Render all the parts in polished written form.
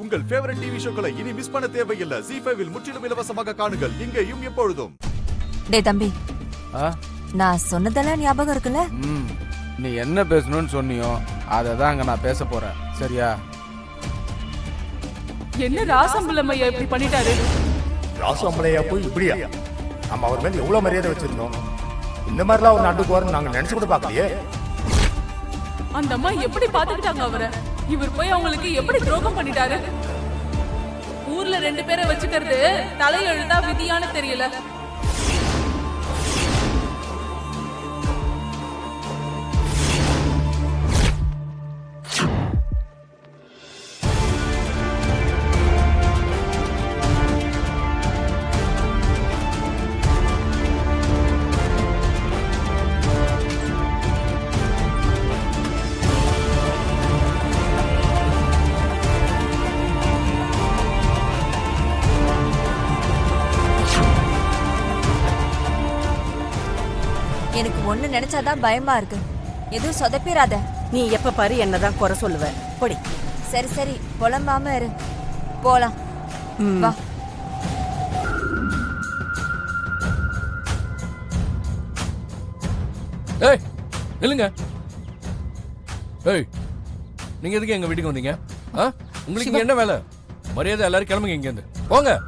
உங்கள் favourite TV ஷோக்களை இனி miss பண்ண தேவையில்லை. ZEE5 இல் முற்றிலும் இலவசமாக காணுங்கள். இங்கேயும் எப்பொழுதும். டேய் தம்பி, நான் சொன்னதெல்லாம் ஞாபகம் இருக்குல்ல? நீ என்ன பேசணும்னு சொன்னியோ அதை தான் அங்க நான் பேச போறேன். சரியா? என்ன ராசம்பளமையா இப்படி பண்ணிட்டாரு? ராசம்பளையா போய் இப்படியா? நம்ம அவர் மேல எவ்வளவு மரியாதை வச்சிருந்தோம். இந்த மாதிரிலாம் ஒரு நாட்டுக்கு வரும் நாங்க நினைச்சு கூட பார்க்கலையே. அந்த அம்மா எப்படி பாத்துக்கிட்டாங்க அவரை? இவர் போய் அவங்களுக்கு எப்படி துரோகம் பண்ணிட்டாரு? ஊர்ல 2 பேரை வச்சுக்கிறது தலையெழுதா விதியான்னு தெரியல. எனக்கு ஒண்ணு நினைச்சாதான் பயமா இருக்கு. எதுவும் சொதப்பிராத. நீ எப்ப பாரு என்னதான் குறை சொல்லுவ. பொடி. சரி சரி, புலம்பாம இரு. போலாம் வா. ஏய் நில்லுங்க. ஏய் நீங்க எதுக்கு எங்க வீட்டுக்கு வந்தீங்க? உங்களுக்கு இங்க என்ன வேலை? மரியாதை எல்லாரும் கிளம்புங்க இங்க இருந்து. போங்க.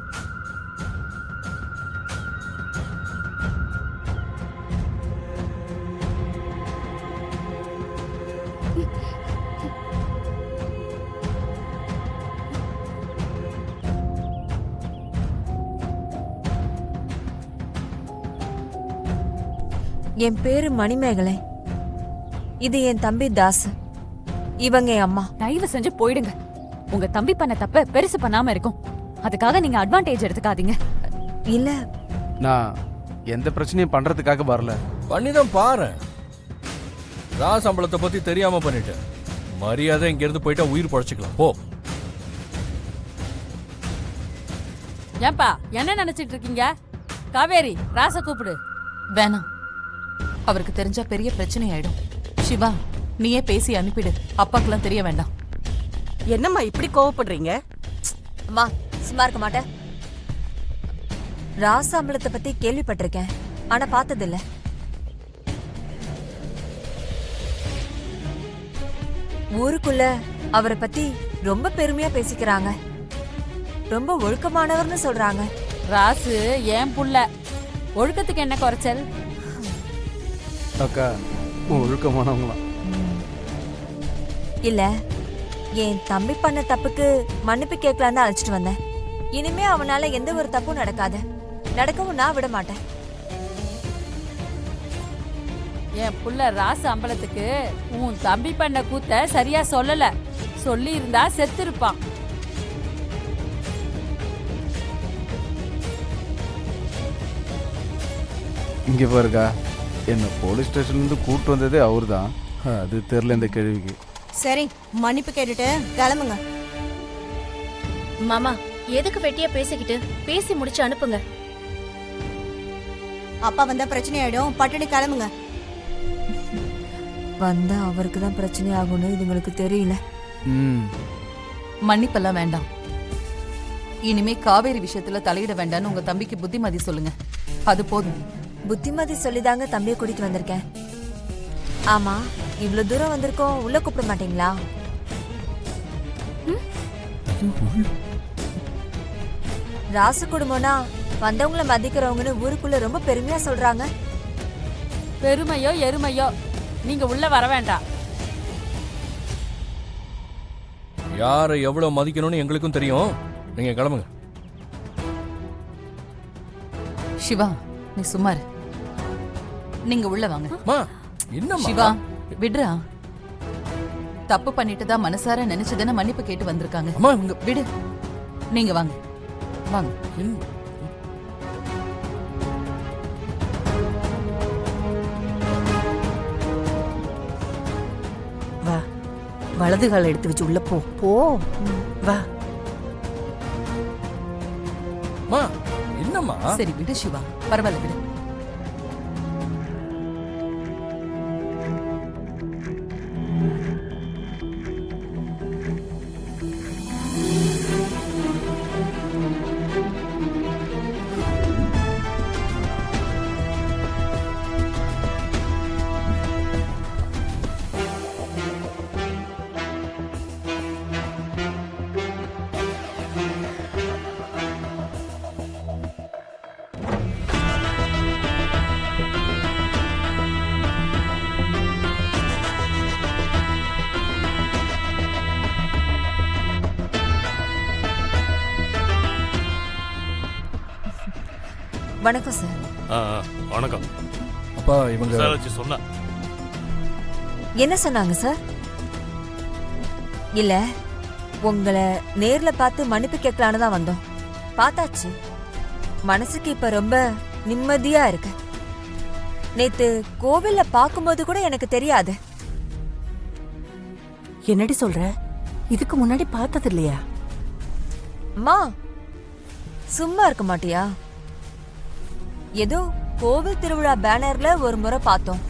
என் பேரு மணிமேகலை. இது என் தம்பி தாஸ். இவங்க என் அம்மா. தயவு செஞ்சு போயிடுங்க. உங்க தம்பி பண்ண தப்ப பெருசு பண்ணாம இருக்கும். அதுக்காக நீங்க அட்வான்டேஜ் எடுத்துக்காதீங்க. இல்ல, நான் எந்த பிரச்சனையும் பண்றதுக்காக வரல. பண்ணிதான் பாரு. சம்பளத்தை பத்தி தெரியாம பண்ணிட்டு மரியாதை இங்க இருந்து போயிட்டா உயிர் பழச்சிக்கலாம். போ. ஏன்பா என்ன நினைச்சிட்டு இருக்கீங்க? காவேரி, ராச கூப்பிடு. வேணாம், அவருக்கு தெரிஞ்சா பெரிய பிரச்சனை ஆயிடும். சிவா, நீயே பேசி அனுப்பிடு. அப்பாக்கெல்லாம் தெரிய வேண்டாம். என்னம்மா இப்படி கோவப்படுறீங்க? அம்மா சும்மா இருக்க மாட்டேன். ராசாம்பளத்தை பத்தி கேள்விப்பட்டிருக்கேன், ஆனா பார்த்ததில்ல. ஊருக்குள்ள அவரை பத்தி ரொம்ப பெருமையா பேசிக்கிறாங்க. ரொம்ப ஒழுக்கமானவர்னு சொல்றாங்க. ராசு ஏன் புள்ள, ஒழுக்கத்துக்கு என்ன குறைச்சல்? அக்கா ஒழுக்கமானவங்களாம் இல்ல, என் தம்பி பண்ண தப்புக்கு மன்னிப்பு கேட்கலாம் தான் அழைச்சிட்டு வந்தேன். இனிமே அவனால எந்த ஒரு தப்பும் நடக்காது. நடக்கவும் நான் விட மாட்டேன். என் புள்ள ராசு அம்பலத்துக்கு உன் தம்பி பண்ண கூத்த சரியா சொல்லல. சொல்லி இருந்தா செத்து இருப்பான். இங்க பாருக்கா, என்ன போலீஸ் ஸ்டேஷன்ல இருந்து கூட்டு வந்ததே அவரு தான். அது தெரியல இந்த கேள்விக்கு. சரி, மன்னிப்பு கேட்டுட்டு கிளம்புங்க. மாமா, எதுக்கு வெட்டியா பேசிக்கிட்டு? பேசி முடிச்சு அனுப்புங்க. அப்பா வந்தா பிரச்சனை ஆயிடும். பட்டணி கிளம்புங்க. வந்தா அவருக்கு தான் பிரச்சனை ஆகும்னு இதுங்களுக்கு தெரியல. மன்னிப்பெல்லாம் வேண்டாம். இனிமே காவேரி விஷயத்துல தலையிட வேண்டாம்னு உங்க தம்பிக்கு புத்திமதி சொல்லுங்க. அது போதும். புத்திமதி சொல்லிதாங்க தம்பியை கூட்டிட்டு வந்திருக்கேன். ஆமா, இவ்வளவு தூரம் வந்திருக்கோம், உள்ள கூப்பிட மாட்டீங்களா? ராசு குடும்பம்னா வந்தவங்கள மதிக்கிறவங்கன்னு ஊருக்குள்ள ரொம்ப பெருமையா சொல்றாங்க. பெருமையோ எருமையோ, நீங்க உள்ள வர வேண்டாம். யாரை எவ்வளவு மதிக்கணும்னு எங்களுக்கும் தெரியும். நீங்க கிளம்புங்க. சிவா, நீ சும்மா இரு. நீங்க உள்ள வாங்க. என்னம்மா? சிவா, விடுறா. தப்பு பண்ணிட்டு தான் மனசார நினைச்சதுன்னு மன்னிப்பு கேட்டு வந்திருக்காங்க. அம்மா, விடு. நீங்க வாங்க வாங்க. வா, வலது கால எடுத்து வச்சு உள்ள போ. போ, வா. என்னம்மா? சரி விடு சிவா, பரவாயில்ல விடு. வணக்கம் சார். வணக்கம். அப்பா இவங்க சொன்னா என்ன சொன்னாங்க சார்? இல்ல, உங்களை நேர்ல பார்த்து மன்னிப்பு கேட்கலான்னு தான் வந்தோம். பார்த்தாச்சு. மனசுக்கு இப்ப ரொம்ப நிம்மதியா இருக்கு. நேத்து கோவில்ல பார்க்கும்போது கூட எனக்கு தெரியாது. என்னடி சொல்ற? இதுக்கு முன்னாடி பார்த்தது இல்லையா? அம்மா, சும்மா இருக்க மாட்டியா? ஏதோ கோவில் திருவிழா பேனர்ல ஒரு முறை பார்த்தோம்.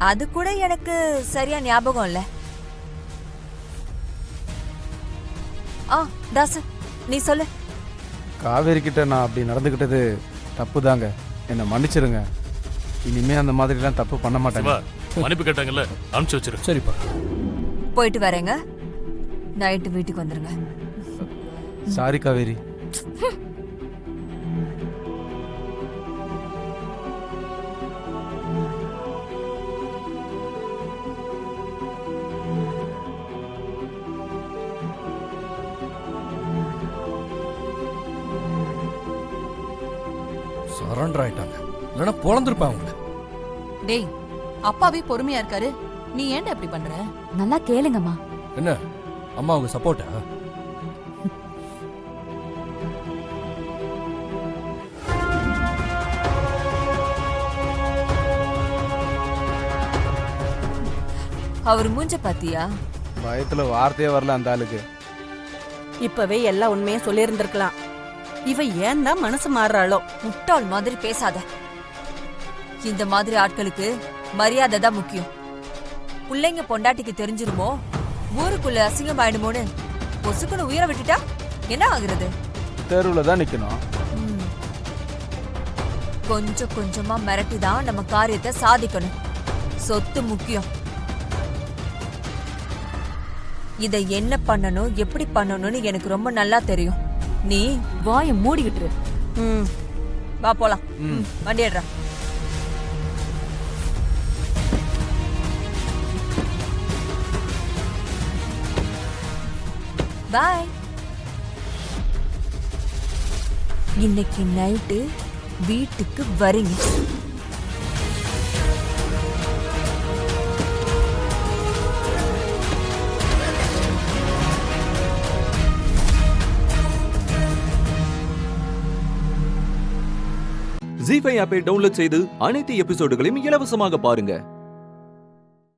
அது கூட எனக்கு சரியா ஞாபகம் இல்ல. தாசு, நீ சொல்லு. காவேரி கிட்ட நான் அப்படி நடந்துக்கிட்டது தப்பு தாங்க, என்னை மன்னிச்சிருங்க. இனிமே அந்த மாதிரிலாம் தப்பு பண்ண மாட்டேங்க. மன்னிப்பு கேட்டாங்கல்ல, அனுப்பிச்சு வச்சிரு. சரிப்பா. போயிட்டு வரேங்க. நைட்டு வீட்டுக்கு வந்துருங்க. சாரி காவேரி. சரண்டர் ஆயிட்டாங்க, இல்லைன்னா பொழந்திருப்பேன் அவங்கள. டேய், அப்பாவே பொறுமையா இருக்காரு, நீ ஏன்டா இப்படி பண்ற? நல்லா கேளுங்கம்மா. என்ன அம்மா அவங்க சப்போர்ட்டா? அவர் மூஞ்ச பாத்தியா? பயத்துல வார்த்தையே வரல அந்த ஆளுக்கு. இப்பவே எல்லா உண்மையும் சொல்லியிருந்திருக்கலாம். இவ ஏன் தான் மனசு மாறுறாளோ? முட்டாள் மாதிரி பேசாத. இந்த மாதிரி ஆட்களுக்கு மரியாதை தான் முக்கியம். பிள்ளைங்க பொண்டாட்டிக்கு தெரிஞ்சிருமோ, ஊருக்குள்ள அசிங்கமாயிடுமோன்னு பொசுக்குன்னு உயிரை விட்டுட்டா என்ன ஆகுறது? தெருவில் தான் நிற்கணும். கொஞ்சம் கொஞ்சமா மிரட்டி தான் நம்ம காரியத்தை சாதிக்கணும். சொத்து முக்கியம். இதை என்ன பண்ணணும், எப்படி பண்ணணும்னு எனக்கு ரொம்ப நல்லா தெரியும். நீ வாயை மூடிக்கிட்டு. வா போலாம். வண்டி எடுறா. பாய். இன்னைக்கு நைட்டு வீட்டுக்கு வரீங்க. ஜீ5 ஆப்பை டவுன்லோட் செய்து அனைத்து எபிசோடுகளையும் இலவசமாக பாருங்க.